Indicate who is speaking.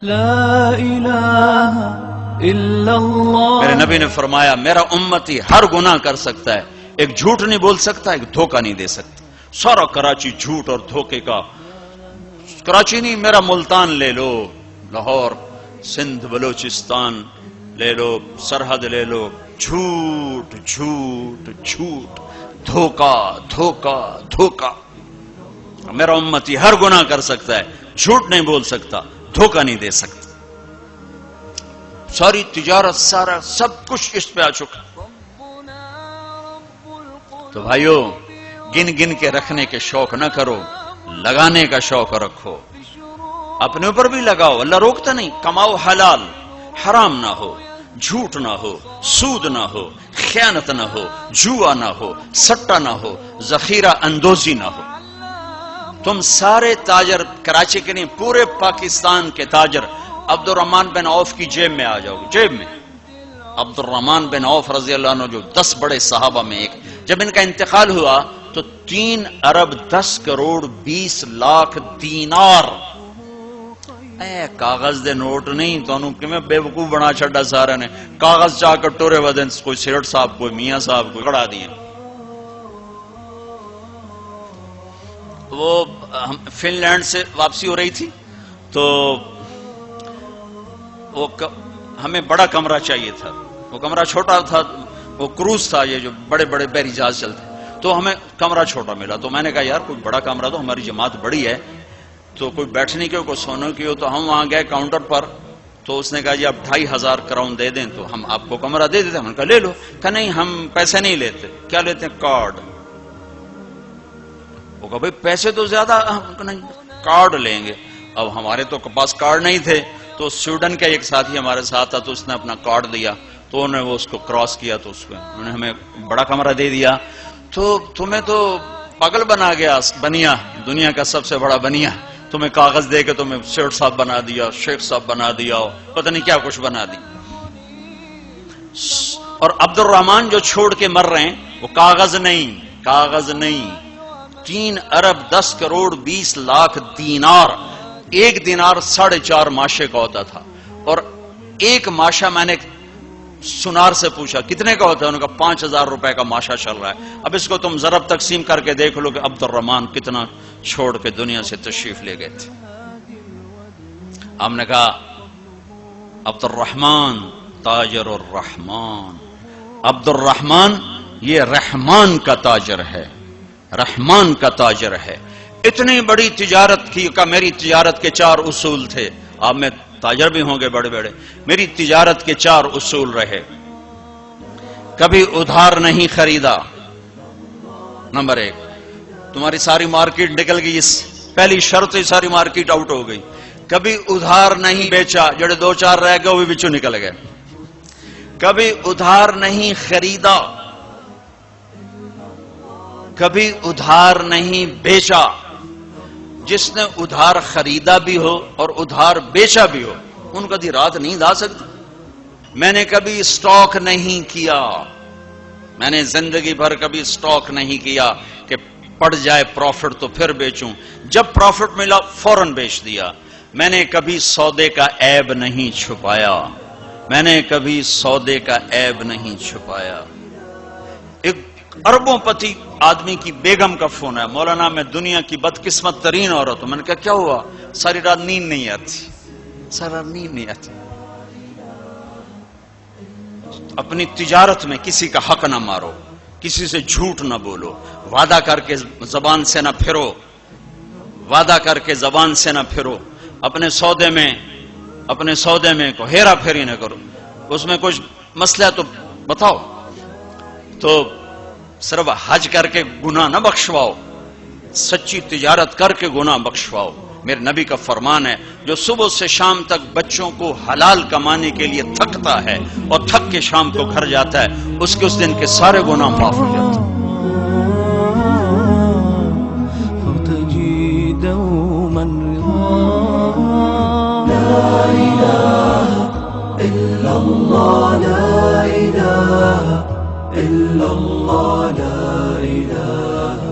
Speaker 1: لا الہ الا اللہ.
Speaker 2: میرے نبی نے فرمایا میرا امتی ہر گناہ کر سکتا ہے، ایک جھوٹ نہیں بول سکتا، ایک دھوکہ نہیں دے سکتا. سارا کراچی جھوٹ اور دھوکے کا. کراچی نہیں، میرا ملتان لے لو، لاہور، سندھ، بلوچستان لے لو، سرحد لے لو، جھوٹ جھوٹ جھوٹ، دھوکہ دھوکہ دھوکہ. میرا امتی ہر گناہ کر سکتا ہے، جھوٹ نہیں بول سکتا، دھوکہ نہیں دے سکتا. ساری تجارت، سارا سب کچھ اس پہ آ چکا. تو بھائیو، گن گن کے رکھنے کے شوق نہ کرو، لگانے کا شوق رکھو. اپنے اوپر بھی لگاؤ، اللہ روکتا نہیں. کماؤ حلال، حرام نہ ہو، جھوٹ نہ ہو، سود نہ ہو، خیانت نہ ہو، جوا نہ ہو، سٹا نہ ہو، ذخیرہ اندوزی نہ ہو. تم سارے تاجر، کراچی کے نہیں پورے پاکستان کے تاجر عبد الرحمن بن عوف کی جیب میں آ جاؤ. جیب میں عبد الرحمن بن عوف رضی اللہ عنہ، جو 10 بڑے صحابہ میں ایک، جب ان کا انتقال ہوا تو 3 ارب 10 کروڑ 20 لاکھ دینار. اے کاغذ دے نوٹ نہیں، تو انہوں کہ میں بے وقوف بنا چھڑا سارے نے. کاغذ چاہ کر ٹورے ودن، کوئی سیٹ صاحب، کوئی میاں صاحب، کوئی کڑا دیے. وہ فن لینڈ سے واپسی ہو رہی تھی تو وہ ہمیں بڑا کمرہ چاہیے تھا. وہ کمرہ چھوٹا تھا، وہ کروز تھا، یہ جو بڑے بڑے بحری جہاز چلتے، تو ہمیں کمرہ چھوٹا ملا. تو میں نے کہا یار کوئی بڑا کمرہ، تو ہماری جماعت بڑی ہے تو کوئی بیٹھنے کی ہو، کوئی سونے کی ہو. تو ہم وہاں گئے کاؤنٹر پر، تو اس نے کہا جی آپ 2500 کراؤن دے دیں تو ہم آپ کو کمرہ دے دیتے. ہم نے کہا لے لو. کہا نہیں ہم پیسے نہیں لیتے. کیا لیتے ہیں؟ کارڈ. وہ کہا بھئی پیسے تو زیادہ، نہیں کارڈ لیں گے. اب ہمارے تو پاس کارڈ نہیں تھے، تو سویڈن کا ایک ساتھی ہمارے ساتھ تھا، تو اس نے اپنا کارڈ دیا، تو انہوں نے وہ اس کو کراس کیا، تو اس کو انہوں نے ہمیں بڑا کمرہ دے دیا. تو تمہیں تو پاگل بنا گیا بنیا، دنیا کا سب سے بڑا بنیا. تمہیں کاغذ دے کے تمہیں سیٹ صاحب بنا دیا، شیخ صاحب بنا دیا، پتہ نہیں کیا کچھ بنا دی. اور عبد الرحمن جو چھوڑ کے مر رہے ہیں وہ کاغذ نہیں، کاغذ نہیں، 3 ارب 10 کروڑ 20 لاکھ دینار. ایک دینار 4.5 ماشے کا ہوتا تھا. اور ایک ماشا میں نے سنار سے پوچھا کتنے کا ہوتا ہے، انہوں نے کہا 5000 روپے کا ماشا چل رہا ہے. اب اس کو تم ضرب تقسیم کر کے دیکھ لو کہ عبد الرحمن کتنا چھوڑ کے دنیا سے تشریف لے گئے تھے. ہم نے کہا عبد الرحمن تاجر الرحمن. عبد الرحمن یہ رحمان کا تاجر ہے، رحمان کا تاجر ہے. اتنی بڑی تجارت کی کہ میری تجارت کے 4 اصول تھے. آپ میں تاجر بھی ہوں گے بڑے بڑے. میری تجارت کے 4 اصول رہے. کبھی ادھار نہیں خریدا. نمبر 1. تمہاری ساری مارکیٹ نکل گئی، اس پہلی شرط ہی ساری مارکیٹ آؤٹ ہو گئی. کبھی ادھار نہیں بیچا، جڑے 2-4 رہ گئے وہ بھی بچوں نکل گئے. کبھی ادھار نہیں خریدا، کبھی ادھار نہیں بیچا. جس نے ادھار خریدا بھی ہو اور ادھار بیچا بھی ہو، ان کا دی رات نیند آ سکتی. میں نے کبھی سٹاک نہیں کیا، میں نے زندگی بھر کبھی سٹاک نہیں کیا کہ پڑ جائے پروفٹ تو پھر بیچوں، جب پروفٹ ملا فوراً بیچ دیا. میں نے کبھی سودے کا عیب نہیں چھپایا، میں نے کبھی سودے کا عیب نہیں چھپایا. ایک اربوں پتی آدمی کی بیگم کا فون ہے، مولانا میں دنیا کی بدقسمت ترین عورت ہوں. میں نے کہا کیا ہوا؟ ساری رات نیند نہیں آتی، ساری رات نیند نہیں آتی. اپنی تجارت میں کسی کا حق نہ مارو، کسی سے جھوٹ نہ بولو، وعدہ کر کے زبان سے نہ پھرو، وعدہ کر کے زبان سے نہ پھرو. اپنے سودے میں کو ہیرا پھیری نہ کرو. اس میں کچھ مسئلہ تو بتاؤ. تو صرف حج کر کے گناہ نہ بخشواؤ، سچی تجارت کر کے گناہ بخشواؤ. میرے نبی کا فرمان ہے جو صبح سے شام تک بچوں کو حلال کمانے کے لیے تھکتا ہے اور تھک کے شام کو گھر جاتا ہے، اس کے اس دن کے سارے گناہ معاف ہو جاتے ہیں.
Speaker 1: إلا الله لا إله